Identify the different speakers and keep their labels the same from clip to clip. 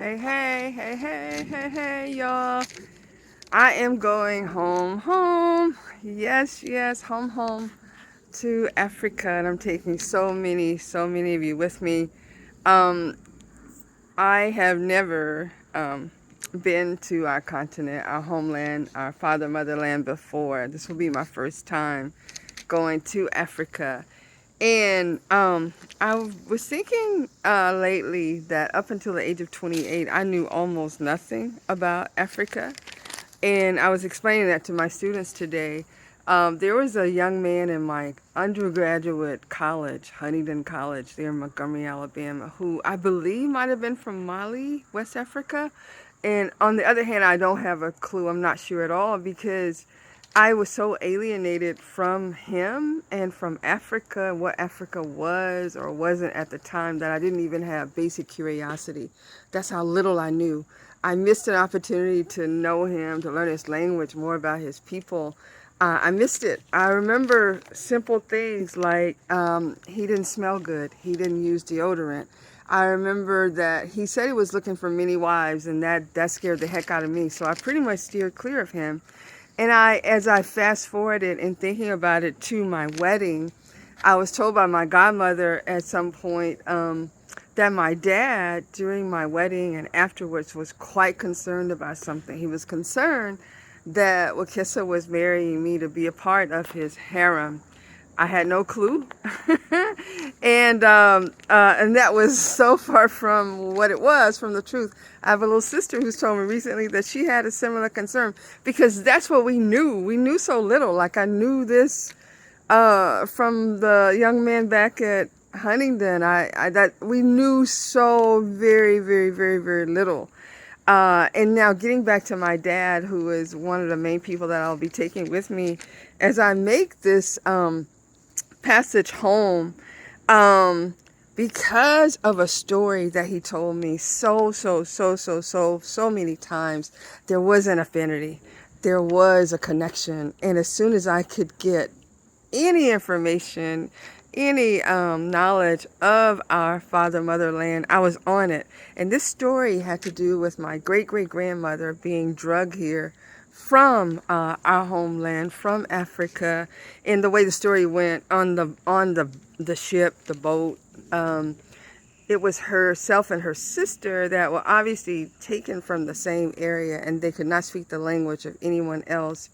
Speaker 1: Hey, y'all. I am going home. Yes, home to Africa, and I'm taking so many of you with me. Um, I have never been to our continent, our homeland, our father motherland before. This will be my first time going to Africa. And I was thinking lately that up until the age of 28, I knew almost nothing about Africa. And I was explaining that to my students today. There was a young man in my undergraduate college, Huntingdon College, there in Montgomery, Alabama, who I believe might have been from Mali, West Africa. And on the other hand, I don't have a clue. I'm not sure at all because I was so alienated from him and from Africa, what Africa was or wasn't at the time, that I didn't even have basic curiosity. That's how little I knew. I missed an opportunity to know him, to learn his language, more about his people. I missed it. I remember simple things like he didn't smell good. He didn't use deodorant. I remember that he said he was looking for many wives, and that scared the heck out of me. So I pretty much steered clear of him. And as I fast forwarded and thinking about it to my wedding, I was told by my godmother at some point that my dad, during my wedding and afterwards, was quite concerned about something. He was concerned that Wakissa was marrying me to be a part of his harem. I had no clue, and that was so far from what it was, from the truth. I have a little sister who's told me recently that she had a similar concern because that's what we knew. We knew so little. Like I knew this from the young man back at Huntingdon. That we knew so very little. And now getting back to my dad, who is one of the main people that I'll be taking with me as I make this passage home, because of a story that he told me so many times. There was an affinity, there was a connection, and as soon as I could get any information, any knowledge of our father motherland, I was on it. And this story had to do with my great grandmother being drugged here from our homeland, from Africa. And the way the story went on the ship, the boat, it was herself and her sister that were obviously taken from the same area, and they could not speak the language of anyone else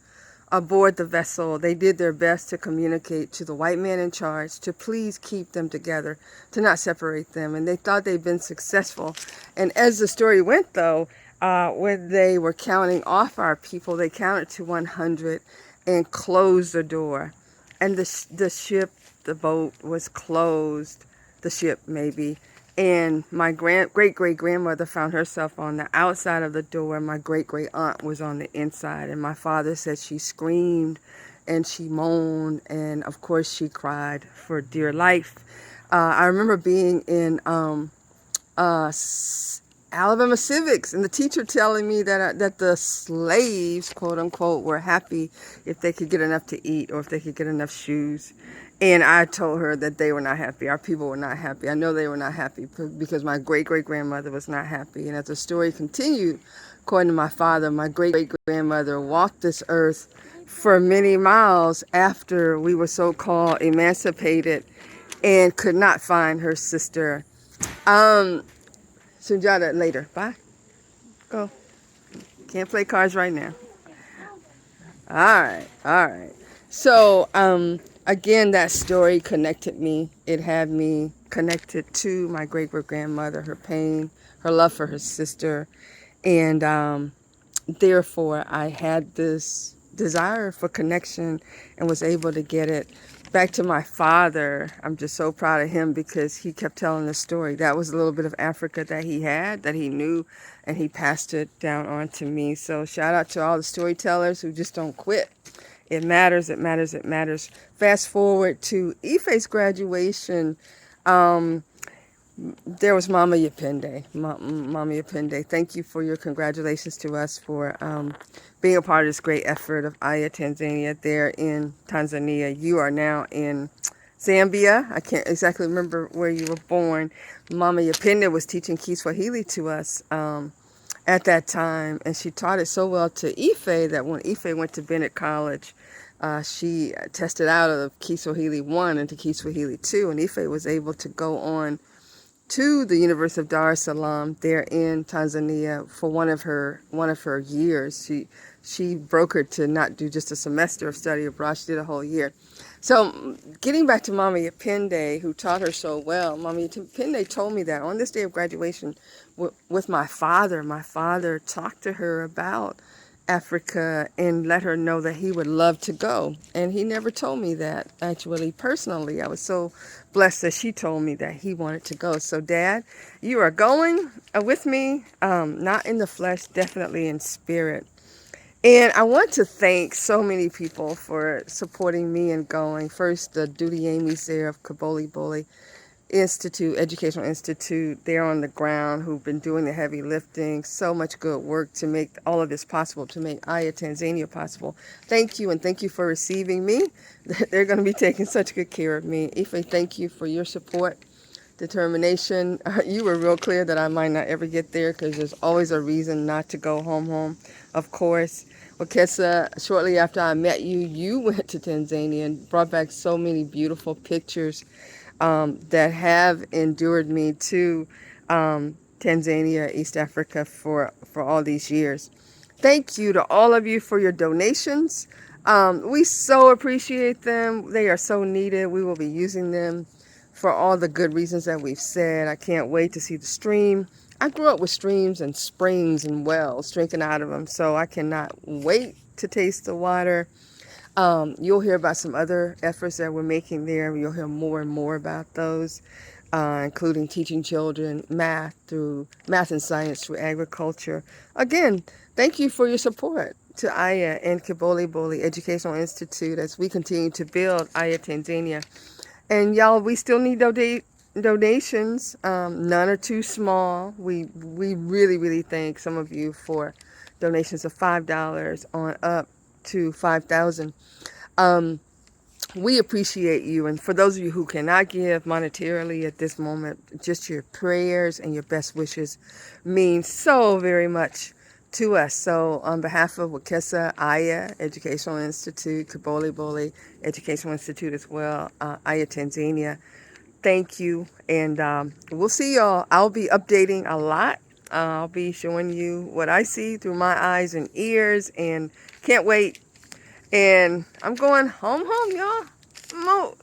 Speaker 1: aboard the vessel. They did their best to communicate to the white man in charge to please keep them together, to not separate them, and they thought they'd been successful. And as the story went, though, when they were counting off our people, they counted to 100 and closed the door. And the ship, the boat was closed, the ship maybe. And my great grandmother found herself on the outside of the door. My great aunt was on the inside. And my father said she screamed and she moaned. And of course she cried for dear life. I remember being in Alabama civics, and the teacher telling me that the slaves, quote unquote, were happy if they could get enough to eat or if they could get enough shoes. And I told her that they were not happy. Our people were not happy. I know they were not happy because my great grandmother was not happy. And as the story continued, according to my father, my great grandmother walked this earth for many miles after we were so-called emancipated and could not find her sister. Sunjata later. Bye. Go. Can't play cards right now. All right. So, again, that story connected me. It had me connected to my great grandmother, her pain, her love for her sister. And therefore, I had this desire for connection and was able to get it. Back to my father, I'm just so proud of him because he kept telling the story. That was a little bit of Africa that he had, that he knew, and he passed it down on to me. So shout out to all the storytellers who just don't quit. It matters. Fast forward to Ife's graduation. There was Mama Yapende. Mama Yapende, thank you for your congratulations to us for being a part of this great effort of Aya Tanzania there in Tanzania. You are now in Zambia. I can't exactly remember where you were born. Mama Yapinda was teaching Kiswahili to us at that time, and she taught it so well to Ife that when Ife went to Bennett College, she tested out of Kiswahili 1 into Kiswahili 2, and Ife was able to go on to the University of Dar es Salaam there in Tanzania for one of her years. She brokered to not do just a semester of study abroad. She did a whole year. So getting back to Mama Yapinde, who taught her so well, Mama Yapinde told me that on this day of graduation with my father talked to her about Africa and let her know that he would love to go. And he never told me that, actually, personally. I was so blessed that she told me that he wanted to go. So, Dad, you are going with me, not in the flesh, definitely in spirit. And I want to thank so many people for supporting me and going. First, the Duty Amy's there of Kaboli Boli Institute, Educational Institute, there on the ground, who've been doing the heavy lifting, so much good work to make all of this possible, to make Aya Tanzania possible. Thank you, and thank you for receiving me. They're going to be taking such good care of me. Ife, thank you for your support, determination. You were real clear that I might not ever get there because there's always a reason not to go home, of course. Wakesa, shortly after I met you, you went to Tanzania and brought back so many beautiful pictures that have endured me to Tanzania, East Africa for all these years. Thank you to all of you for your donations. We so appreciate them. They are so needed. We will be using them for all the good reasons that we've said. I can't wait to see the stream. I grew up with streams and springs and wells drinking out of them, so I cannot wait to taste the water. You'll hear about some other efforts that we're making there. You'll hear more and more about those, including teaching children math and science through agriculture. Again, thank you for your support to Aya and Kiboli Boli Educational Institute as we continue to build Aya Tanzania. And y'all, we still need donations. None are too small. We really, really thank some of you for donations of $5 on up to 5,000. Um, we appreciate you. And for those of you who cannot give monetarily at this moment, just your prayers and your best wishes mean so very much to us. So on behalf of Wakesa, Aya Educational Institute, Kaboli Boli Educational Institute as well, Aya Tanzania, thank you. And we'll see y'all. I'll be updating a lot. I'll be showing you what I see through my eyes and ears, and can't wait. And I'm going home, y'all.